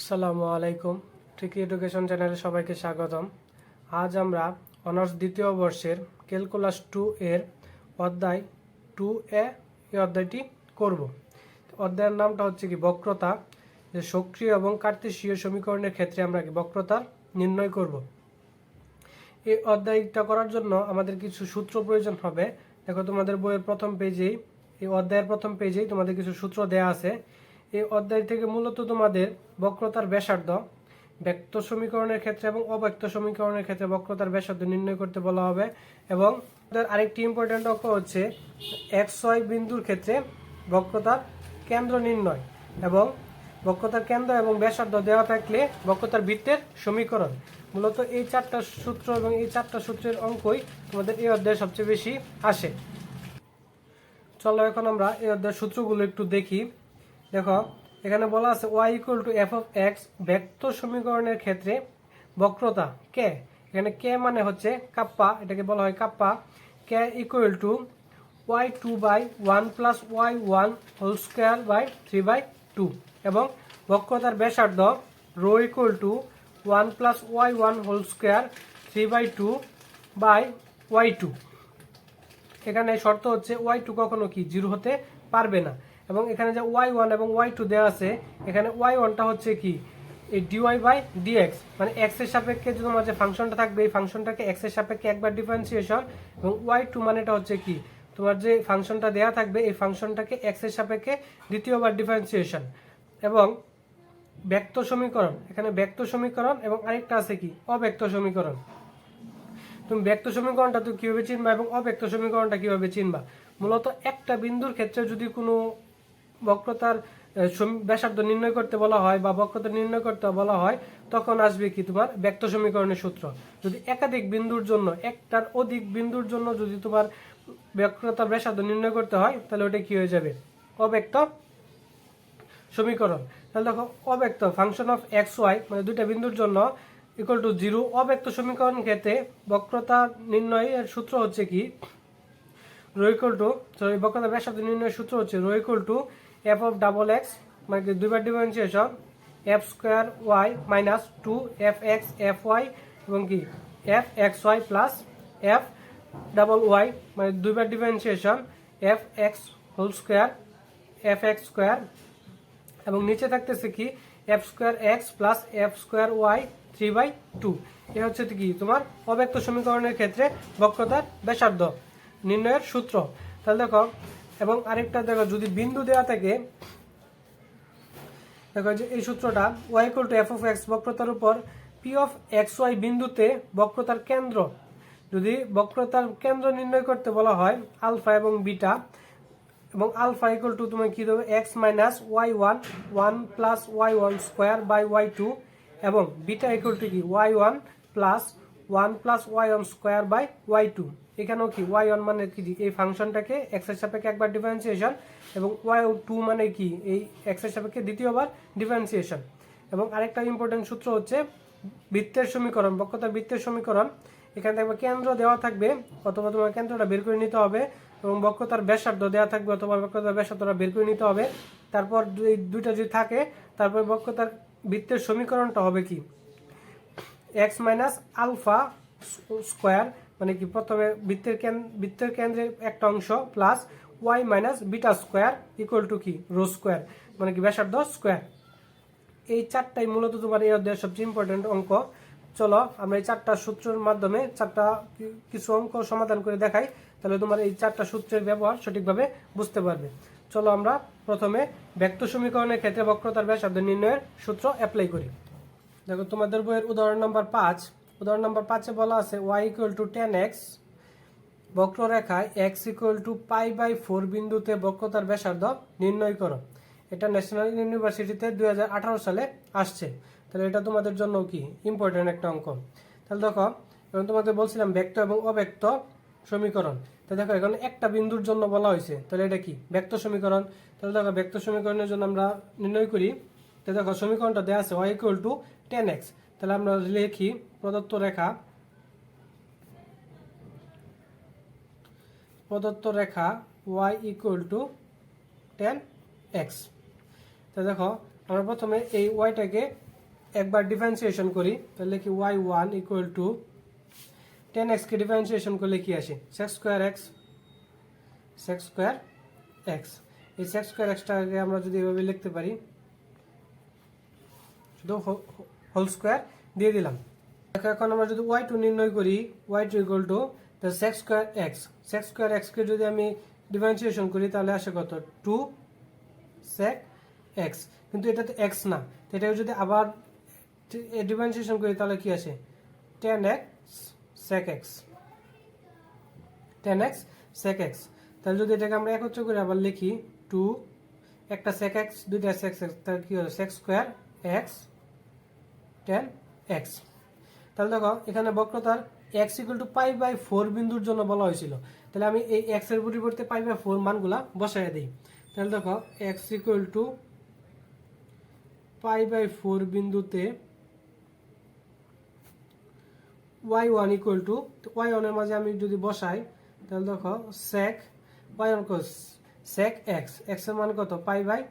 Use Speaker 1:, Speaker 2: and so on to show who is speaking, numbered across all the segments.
Speaker 1: আসসালামু আলাইকুম। Tricky education চ্যানেলে সবাইকে স্বাগতম। আজ আমরা অনার্স দ্বিতীয় বর্ষের ক্যালকুলাস 2 এর অধ্যায় 2A এই অধ্যায়টি করব। অধ্যায়ের নামটা হচ্ছে কি বক্রতা, যে সক্রিয় এবং কার্তেশীয় সমীকরণের ক্ষেত্রে আমরা কি বক্রতা নির্ণয় করব। এই অধ্যায়টা করার জন্য আমাদের কিছু সূত্র প্রয়োজন হবে। দেখো তোমাদের বইয়ের প্রথম পেজেই, এই অধ্যায়ের প্রথম পেজেই তোমাদের কিছু সূত্র দেয়া আছে। এই অধ্যায় থেকে মূলত তোমাদের বক্রতার ব্যাসার্ধ, ব্যক্ত সমীকরণের ক্ষেত্রে এবং অব্যক্ত সমীকরণের ক্ষেত্রে বক্রতার ব্যাসার্ধ নির্ণয় করতে বলা হবে। এবং আরেকটি ইম্পর্টেন্ট অঙ্ক হচ্ছে XY বিন্দুর ক্ষেত্রে বক্রতার কেন্দ্র নির্ণয়, এবং বক্রতার কেন্দ্র এবং ব্যাসার্ধ দেওয়া থাকলে বক্রতার বৃত্তের সমীকরণ। মূলত এই চারটা সূত্র এবং এই চারটা সূত্রের অঙ্কই তোমাদের এই অধ্যায়ে সবচেয়ে বেশি আসে। চলো এখন আমরা এই অধ্যায়ের সূত্রগুলো একটু দেখি। দেখো এখানে বলা আছে y = f(x) ব্যক্ত সমীকরণের ক্ষেত্রে বক্রতা কে। এখানে কে মানে হচ্ছে কাপ্পা, এটাকে বলা হয় kappa. K = y2/1 + y1 whole square by 3/2, এবং বক্রতার ব্যাসার্ধ rho = 1 + y1 whole square 3/2 by y2। এখানে শর্ত হচ্ছে y2 কখনো কি 0 হতে পারবে না, এবং এখানে যে y1 এবং y2 দেওয়া আছে, এখানে y1টা হচ্ছে কি এই dy/dx, মানে x এর সাপেক্ষে যে তোমার যে ফাংশনটা থাকবে এই ফাংশনটাকে x এর সাপেক্ষে একবার ডিফারেন্সিয়েশন, এবং y2 মানেটা হচ্ছে কি তোমার যে ফাংশনটা দেওয়া থাকবে এই ফাংশনটাকে x এর সাপেক্ষে দ্বিতীয়বার ডিফারেন্সিয়েশন। এবং ব্যক্ত সমীকরণ, এখানে ব্যক্ত সমীকরণ এবং আরেকটা আছে কি অব্যক্ত সমীকরণ। তুমি ব্যক্ত সমীকরণটা তুমি কিভাবে চিনবা এবং অব্যক্ত সমীকরণটা কিভাবে চিনবা? মূলত একটা বিন্দুর ক্ষেত্রে যদি কোনো বক্রতার ব্যাসার্ধ নির্ণয় করতে বলা হয় বা বক্রতা নির্ণয় করতে বলা হয়, তখন আসবে কি তোমার ব্যক্ত সমীকরণের সূত্র। যদি একাধিক বিন্দুর জন্য, একটার অধিক বিন্দুর জন্য যদি তোমার বক্রতার ব্যাসার্ধ নির্ণয় করতে হয়, তাহলে ওটা কি হয়ে যাবে? অব্যক্ত সমীকরণ। তাহলে দেখো অব্যক্ত ফাংশন অফ XY মানে দুইটা বিন্দুর জন্য =0 অব্যক্ত সমীকরণ ক্ষেত্রে বক্রতা নির্ণয়ের সূত্র হচ্ছে কি বক্রতা ব্যাসার্ধ নির্ণয়ের সূত্র হচ্ছে ρ f(x) মানে কি দুইবার differentiation f² y - 2 fx fy, এবং কি fxy প্লাস f(y) মানে দুইবার differentiation fx whole square fx², এবং নিচে থাকতেছে কি f²x প্লাস f²y 3/2। এ হচ্ছে কি তোমার অব্যক্ত সমীকরণের ক্ষেত্রে বক্রতার ব্যাসার্ধ নির্ণয়ের সূত্র। তাহলে দেখো, এবং আরেকটা দেখো, যদি বিন্দু দেওয়া থাকে, দেখো যে এই সূত্রটা y = f(x) বক্রতার উপর p(xy) বিন্দুতে বক্রতার কেন্দ্র, যদি বক্রতার কেন্দ্র নির্ণয় করতে বলা হয় আলফা এবং বিটা, এবং আলফা = তুমি কি দেবে x - y1 1 + y1 square by y2, এবং বিটা কি y1 + 1 + y1 square by y2। এখানেও কি y1 মানে কি এই ফাংশনটাকে x এর সাপেক্ষে একবার ডিফারেন্সিয়েশন, এবং y2 মানে কি এই x এর সাপেক্ষে দ্বিতীয়বার ডিফারেন্সিয়েশন। এবং আরেকটা ইম্পর্টেন্ট সূত্র হচ্ছে বৃত্তের সমীকরণ, বক্রতার বৃত্তের সমীকরণ। এখানে দেখবে কেন্দ্র দেওয়া থাকবে, অথবা তোমার কেন্দ্রটা বের করে নিতে হবে, এবং বক্রতার ব্যাসার্ধ দেওয়া থাকবে, অথবা বক্রতার ব্যাসার্ধটা বের করে নিতে হবে। তারপর এই দুইটা যদি থাকে, তারপর বক্রতার বৃত্তের সমীকরণটা হবে কি x - আলফা স্কয়ার, মানে কি প্রথমে বৃত্তের কেন্দ্রের একটা অংশ প্লাস y - বিটা স্কয়ার = কি রো স্কয়ার, মানে কি ব্যাসার্ধ স্কয়ার। এই চারটাই মূলত তোমার এই অধ্যায়ের সবচেয়ে ইম্পর্টেন্ট অঙ্ক। চলো আমরা এই চারটা সূত্রের মাধ্যমে চারটা কিছু অঙ্ক সমাধান করে দেখাই, তাহলে তোমার এই চারটা সূত্রের ব্যবহার সঠিকভাবে বুঝতে পারবে। চলো আমরা প্রথমে ব্যক্ত সমীকরণের ক্ষেত্রে বক্রতার ব্যাসার্ধ নির্ণয়ের সূত্র অ্যাপ্লাই করি। দেখো তোমাদের বইয়ের উদাহরণ নম্বর 5, উদাহরণ নম্বর 5-এ বলা আছে y = 10x বক্ররেখায় x = π/4 বিন্দুতে বক্রতার ব্যাসার্ধ নির্ণয় করো। এটা ন্যাশনাল ইউনিভার্সিটিতে 2018 সালে আসছে। তাহলে এটা তোমাদের জন্য কি ইম্পর্টেন্ট একটা অঙ্ক। তাহলে দেখো, এখন তোমাদের বলছিলাম ব্যক্ত এবং অব্যক্ত সমীকরণ। তো দেখো এখন একটা বিন্দুর জন্য বলা হয়েছে, তাহলে এটা কি ব্যক্ত সমীকরণ। তাহলে দেখো ব্যক্ত সমীকরণের জন্য আমরা নির্ণয় করি। তো দেখো সমীকরণটা দেওয়া আছে y = 10x, তাহলে আমরা লিখি প্রদত্ত রেখা y = 10x। তো দেখো আমরা প্রথমে এই ওয়াইটাকে একবার ডিফারেন্সিয়েশন করি তাহলে কি y1 equal to 10x K differentiation করলে কি আসে sec square x sec square x। এই sec স্কয়ার x টাকে আমরা যদি এভাবে লিখতে পারি শুধু হোল স্কয়ার দিয়ে দিলাম। এখন আমরা যদি y2 নির্ণয় করি y2 equal to the sec square x sec square x কে যদি আমি ডিফারেন্সিয়েশন করি তাহলে আসে কত 2 sec x, কিন্তু এটা তো x না, তো এটাকে যদি আবার ডিফারেন্সিয়েশন করি তাহলে কি আসে 10x sec x 10x sec x। তাহলে যদি এটাকে আমরা একত্র করে আবার লিখি 2 একটা sec x দুইটা sec x তাহলে কি হবে sec স্কয়ার x 10x। তাহলে দেখো এখানে বক্রতার x equal to pi by 4 বিন্দুর জন্য বলা হয়েছিল, তাহলে আমি এই x এর পরিবর্তে পাই বাই 4 মানগুলা বসায় দিই। তাহলে দেখো x equal to pi by 4 বিন্দুতে y1 ইকুয়াল টু y1 এর মাঝে আমি যদি বসাই তাহলে দেখো sec y1 cos sec x x এর মান কত পাই বাই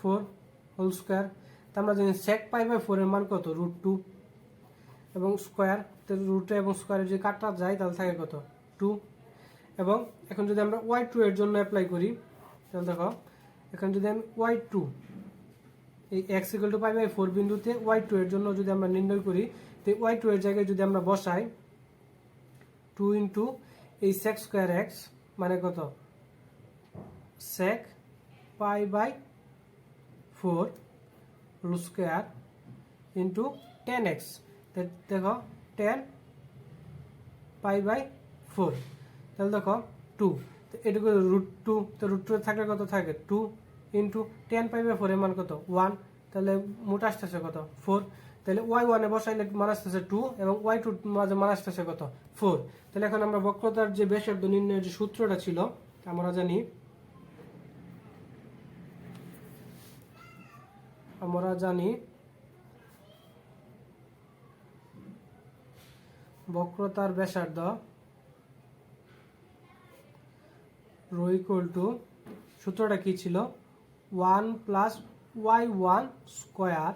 Speaker 1: 4 হোল স্কয়ার। তো আমরা জানি sec পাই বাই 4 এর মান কত √2 এবং স্কয়ার, তো রুট এবং স্কয়ারে যদি কাটা যায় তাহলে থাকে কত 2। এবং এখন যদি আমরা y2 এর জন্য অ্যাপ্লাই করি তাহলে দেখো এখন যদি আমি y2 এই x equal to pi by 4 বিন্দুতে y2 এর জন্য যদি আমরা নির্ণয় করি তো y2 এর জায়গায় যদি আমরা বসাই 2 ইনটু এই sec স্কয়ার x মানে কত sec pi by 4 whole square into 10x, দেখো 10 পাই বাই 4 তাহলে দেখো 2, তো এটুকু √2, তো √2 থাকলে কত থাকে 2 ইনটু 10 পাই বাই 4 এর মান কত 1, তাহলে মোট আসতেছে কত 4। তাহলে y1 এ বসাইলে মান আসতেছে 2 এবং y2 মাঝে মান আসতেছে কত 4। তাহলে এখন আমরা বক্রতার যে ব্যাসার্ধ নির্ণয়ের যে সূত্রটা ছিল আমরা জানি বক্রতার ব্যাসার্ধ রো ইকুয়াল টু সূত্রটা কি ছিল 1 প্লাস y1 স্কয়ার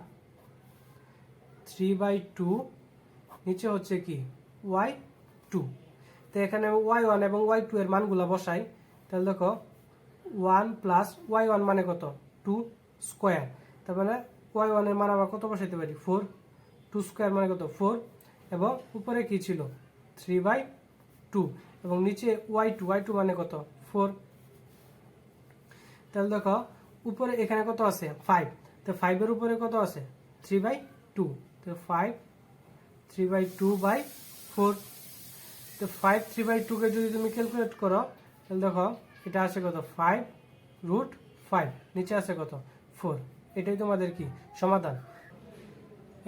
Speaker 1: 3/2 নিচে হচ্ছে কি y2। তো এখানে y1 এবং y2 এর মানগুলো বসাই তাহলে দেখো 1 প্লাস y1 মানে কত 2 স্কয়ার, তার মানে y1 এর মান আমরা কত বসাইতে পারি 4, 2 স্কয়ার মানে কত 4 এবং উপরে কি ছিল 3/2 এবং নিচে y2 মানে কত 4। তাহলে দেখো উপরে এখানে কত আছে 5, তো 5 এর উপরে কত আছে 3/2, তো 5 3/2/4, তো 5 3/2 কে যদি তুমি ক্যালকুলেট করো তাহলে দেখো এটা আসে কত 5√5, নিচে আছে কত 4। এটাই তোমাদের কি সমাধান।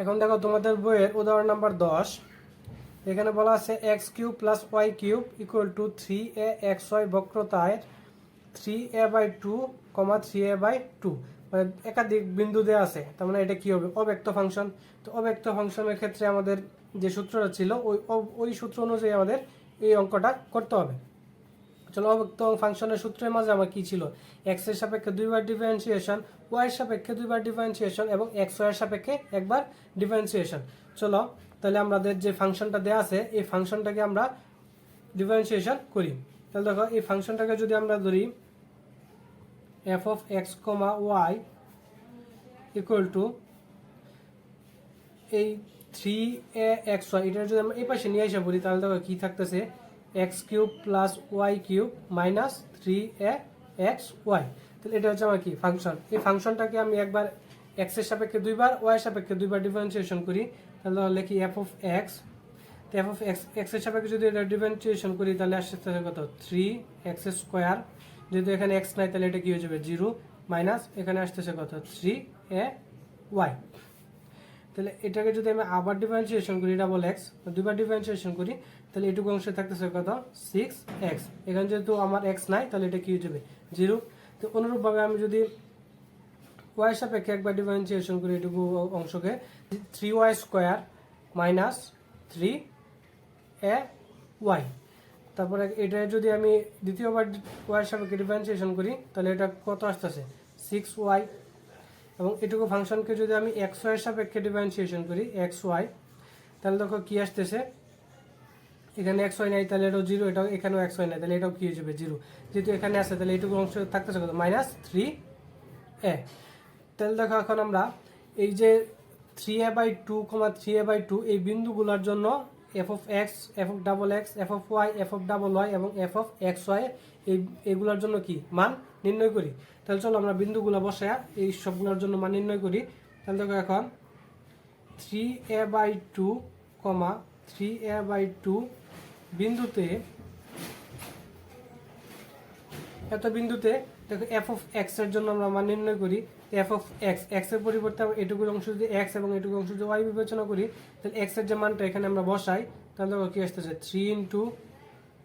Speaker 1: এখন দেখো তোমাদের বইয়ের উদাহরণ নাম্বার 10, এখানে বলা আছে x³ plus y³ equal to 3axy বক্রতায় 3a/2, 3a/2 মানে একাধিক বিন্দু দেওয়া আছে, তার মানে এটা কি হবে অব্যক্ত ফাংশন। তো অব্যক্ত ফাংশনের ক্ষেত্রে আমাদের যে সূত্রটা ছিল ওই সূত্র অনুযায়ী আমাদের এই অঙ্কটা করতে হবে। চলো অব্যক্ত ফাংশনের সূত্রের মাঝে আমার কি ছিল x এর সাপেক্ষে দুইবার ডিফারেন্সিয়েশন, y এর সাপেক্ষে দুইবার ডিফারেন্সিয়েশন এবং xy এর সাপেক্ষে একবার ডিফারেন্সিয়েশন। চলো তাহলে আমাদের যে ফাংশনটা দেওয়া আছে এই ফাংশনটাকে আমরা ডিফারেন্সিয়েশন করি। তাহলে দেখো এই ফাংশনটাকে যদি আমরা ধরি f of x, y equal to এই 3axy, এটা যদি আমরা এই পাশে নিয়ে এসে বলি তাহলে দেখো কি থাকতেছে x³ plus y³ minus 3axy। তাহলে এটা হচ্ছে আমার কি ফাংশন। এই ফাংশনটাকে আমি একবার x এর সাপেক্ষে দুইবার y এর সাপেক্ষে দুইবার ডিফারেন্সিয়েশন করি তাহলে লিখি f of x, তো f of x এর সাপেক্ষে যদি এটা ডিফারেন্সিয়েশন করি তাহলে আসছে কত 3x স্কয়ার, যেহেতু এখানে x নাই তাহলে এটা কি হয়ে যাবে 0 মাইনাস এখানে আসতেছে কত 3ay। তাহলে এটাকে যদি আমি আবার ডিফারেন্সিয়েশন করি ডাবল x, দুইবার ডিফারেন্সিয়েশন করি তাহলে এটুকু অংশে থাকতেছে কত 6x, এখানে যেহেতু আমার x নাই তাহলে এটা কি হয়ে যাবে 0। তো অনুরূপভাবে আমি যদি y এর সাপেক্ষে একবার ডিফারেন্সিয়েশন করি এটুকু অংশকে 3y স্কয়ার মাইনাস 3ay, তারপরে এটা যদি আমি দ্বিতীয়বার y এর সাপেক্ষে ডিফারেন্সিয়েশন করি তাহলে এটা কত আসতেছে 6y এবং এটুকু ফাংশনকে যদি আমি এক্স ওয়াই এর সাপেক্ষে ডিফারেন্সিয়েশন করি এক্স ওয়াই, তাহলে দেখো কি আসতেছে, এখানে এক্স ওয়াই নাই তাহলে এটাও জিরো, এটাও এখানেও এক্স ওয়াই নাই তাহলে এটাও কি হয়ে যাবে জিরো, যেহেতু এখানে আছে তাহলে এইটুকু অংশ থাকতেছে কত -3a। তাহলে দেখো এখন আমরা এই যে 3a/2, 3a/2 এই বিন্দুগুলোর জন্য f of x, f of double x, f of y, f of double y এবং এফ অফ এক্স ওয়াই এইগুলোর জন্য কি মান নির্ণয় করি। তাহলে চলো আমরা বিন্দুগুলো বসায়া এই সবগুলোর জন্য মান নির্ণয় করি। তাহলে দেখো এখন 3a/2, 3a/2 বিন্দুতে, এত বিন্দুতে দেখো এফ অফ এক্স এর জন্য আমরা মান নির্ণয় করি। এফ অফ এক্স, এক্স এর পরিবর্তে আমরা এটুকুর অংশ যদি এক্স এবং এটুকুর অংশ যদি ওয়াই বিবেচনা করি, তাহলে এক্স এর যে মানটা এখানে আমরা বসাই, তাহলে দেখো কি আসতেছে 3 ×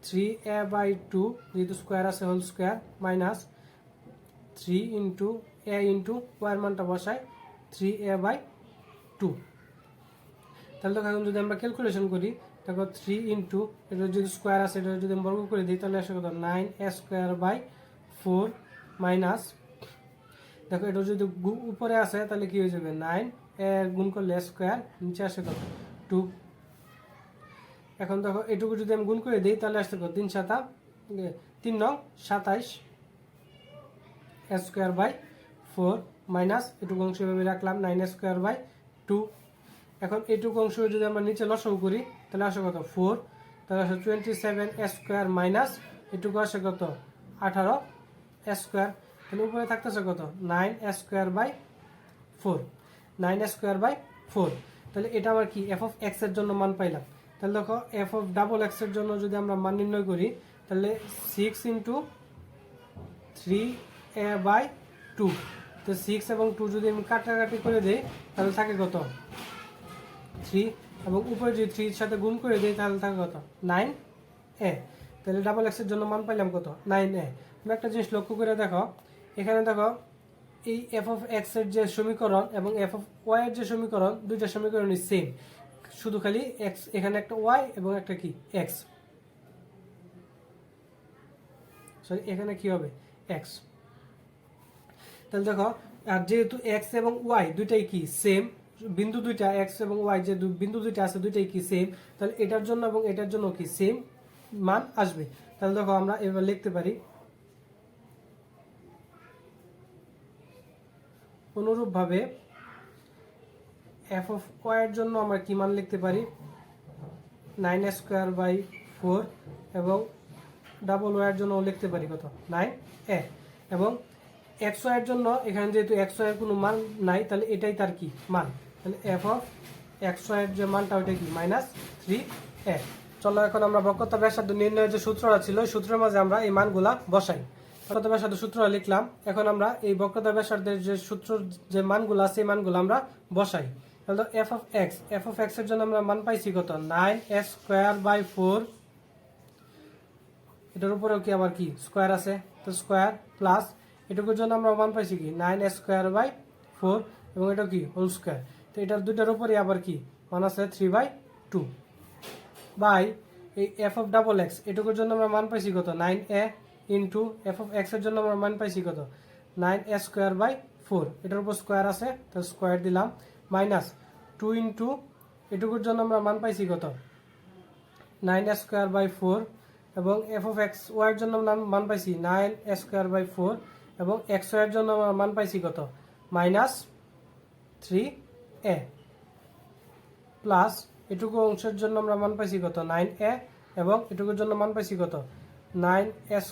Speaker 1: 3a/2, যেহেতু স্কোয়ার আছে whole square, minus 3 × a × y এর মানটা বসাই 3a/2। তাহলে দেখো এখন যদি আমরা ক্যালকুলেশন করি, দেখো 3 × এটা যদি স্কোয়ার আছে এটা যদি বর্গ করে দিই তাহলে আসে কত 9a² / 4 মাইনাস, দেখো এটা যদি উপরে আসে তাহলে কি হয়ে যাবে 9a গুণ করলে স্কোয়ার, নিচে আসে কত 2। এখন দেখো এটুকু যদি আমি গুণ করে দিই তাহলে আসছে কত 3 × 7 = 27 a² / 4 মাইনাস এটুকু অংশ এভাবে রাখলাম 9a² / 2। এখন এইটুকু অংশ যদি আমরা নিচে লসাগু করি তাহলে আসে কত 4, তাহলে আসে 27a² মাইনাস এটুকু আসে কত 18a², তাহলে উপরে থাকতেছে কত 9a² / 4, 9a² / 4। তাহলে এটা আমার কি এফ অফ এক্স এর জন্য মান পাইলাম। তাহলে দেখো এফ অফ ডাবল এক্স এর জন্য যদি আমরা মান নির্ণয় করি তাহলে 6 × 3a/2, তো 6 এবং 2 যদি আমি কাটাকাটি করে দিই তাহলে থাকে কত 3, এবং উপরে যদি 3 এর সাথে গুণ করে দিই তাহলে থাকে কত 9a। তাহলে ডাবল এক্স এর জন্য মান পাইলাম কত 9a। তুমি একটা জিনিস লক্ষ্য করে দেখো, এখানে দেখো এই এফ অফ এক্স এর যে সমীকরণ এবং এফ অফ ওয়াই এর যে সমীকরণ, দুইটা সমীকরণই সেম, শুধু খালি এক্স, এখানে একটা ওয়াই এবং একটা কি এক্স, সরি এখানে কি হবে এক্স। তাহলে দেখো আর যেহেতু এক্স এবং ওয়াই দুইটাই কি সেম, বিন্দু দুইটা এক্স এবং ওয়াই যে বিন্দু দুইটা আছে দুইটাই কি সেম, তাহলে এটার জন্য এবং এটার জন্য কি সেম মান আসবে। তাহলে দেখো আমরা এবার লিখতে পারি অনুরূপভাবে এফ অফ ওয়াই এর জন্য আমরা কি মান লিখতে পারি 9a² / 4 এবং ডাবল ওয়াই এর জন্য লিখতে পারি কত 9a, এবং এক্স ওয়াই এর জন্য এখানে যেহেতু এক্স ওয়াই এর কোনো মান নাই তাহলে এটাই তার কি মান, তাহলে এফ অফ এক্স ওয়াই এর যে মানটা ওইটা কি -3a। চলো এখন আমরা বক্রতা ব্যাসার্ধ নির্ণয়ের যে সূত্রটা ছিল ওই সূত্রের মাঝে আমরা এই মানগুলা বসাই। বক্রতা ব্যাসার্ধ সূত্রটা লিখলাম, এখন আমরা এই বক্রতা ব্যাসার্ধের যে সূত্র যে মানগুলো আছে এই মানগুলো আমরা বসাই। তাহলে F of x, f of x এর জন্য আমরা মান পাইছি কত 9a² / 4, এটার উপরেও কি আবার কি স্কোয়ার আছে তো স্কোয়ার, প্লাস এটুকুর জন্য আমরা মান পাইছি কি 9a² / 4 এবং এটা কি হোল স্কোয়ার, তো এটার দুইটার উপরে আবার কি মান আছে 3/2 বাই এই এফ অফ ডাবল এক্স, এটুকুর জন্য আমরা মান পাইছি কত 9a into F of x এর জন্য আমরা মান পাইছি কত 9a² / 4, এটার উপর স্কোয়ার আছে তো স্কোয়ার দিলাম, মাইনাস 2 ইন্টু এটুকুর জন্য আমরা মান পাইছি কত 9a² / 4, এবং এফ অফ এক্স ওয়াই এর জন্য মান পাইছি 9a² / 4, এবং এক্স ওয়াই এর জন্য আমরা মান পাইছি কত -3a, প্লাস এটুকু অংশের জন্য আমরা মান পাইছি কত 9a, এবং এটুকুর জন্য মান পাইছি কত 9a² /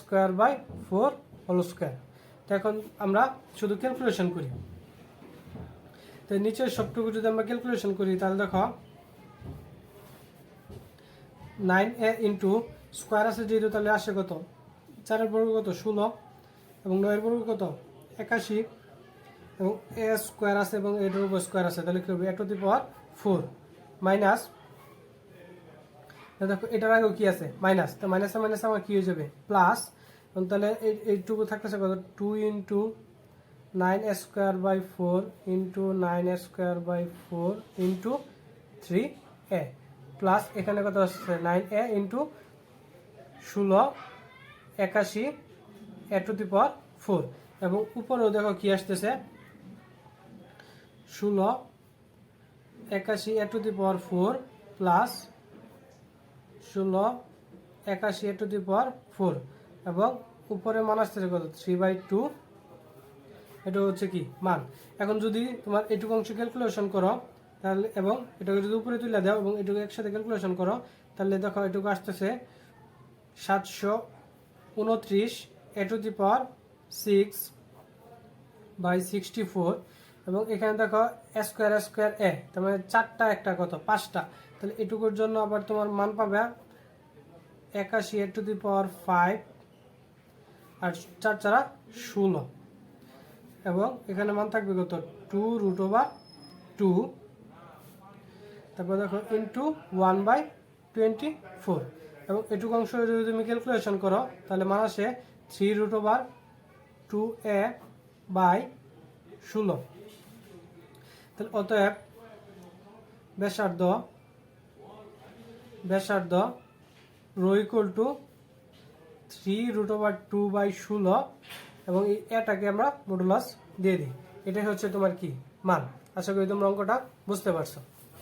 Speaker 1: 4 হোল স্কোয়ার। তো এখন আমরা শুধু ক্যালকুলেশন করি, তো নিচের সবটুকু যদি আমরা ক্যালকুলেশন করি তাহলে দেখো 9a ইন্টু স্কোয়ার আছে যেহেতু তাহলে আসে কত 4 এর বর্গ কত 16, এবং 9 এর বর্গ কত 81, এবং a স্কোয়ার আছে এবং এটার উপর স্কোয়ার আছে তাহলে কি হবে a⁴ মাইনাস, দেখো এটার আগেও কি আছে মাইনাস, তো মাইনাসে মাইনাসে আমার কি হয়ে যাবে প্লাস, এবং তাহলে এইটুকু থাকতেছে কত 2 into 9a² / 4 into 9a² / 4 into 3a, plus এখানে কত আসছে 9a ইন্টু 16 81 a⁴, এবং উপরেও দেখো কি আসতেছে 16 81 a to the power 4 plus 16 81 a to the power 4 এবং উপরে মান আসতেছে কত 3/2। এটা হচ্ছে কি মান। এখন যদি তোমার এটুকু অংশ ক্যালকুলেশন করো তাহলে এবং এটাকে যদি উপরে তুলে দাও এবং এটুকু একসাথে ক্যালকুলেশন করো তাহলে দেখো এটুকু আসতেছে 729 a টু দি পাওয়ার 6/64 এবং এখানে দেখো স্কোয়ার স্কোয়ার এ তার মানে 4টা একটা কত 5টা, তাহলে এটুকুর জন্য আবার তোমার মান পাবে 81 a টু দি পাওয়ার 5 আর 4 4 16 এবং এখানে মান থাকবে কত 2√2, তারপর দেখো ইন্টু 1/24 এবং এটুকু অংশ যদি তুমি ক্যালকুলেশন করো তাহলে মান আসে 3√2a/16। তাহলে অতএব ব্যাসার্ধ রো ইকুয়াল টু 3√2/16 এবং এই এটাকে আমরা মডুলাস দিয়ে দিই। এটাই হচ্ছে তোমার কি মান। আশা করি তোমরা অঙ্কটা বুঝতে পারছো।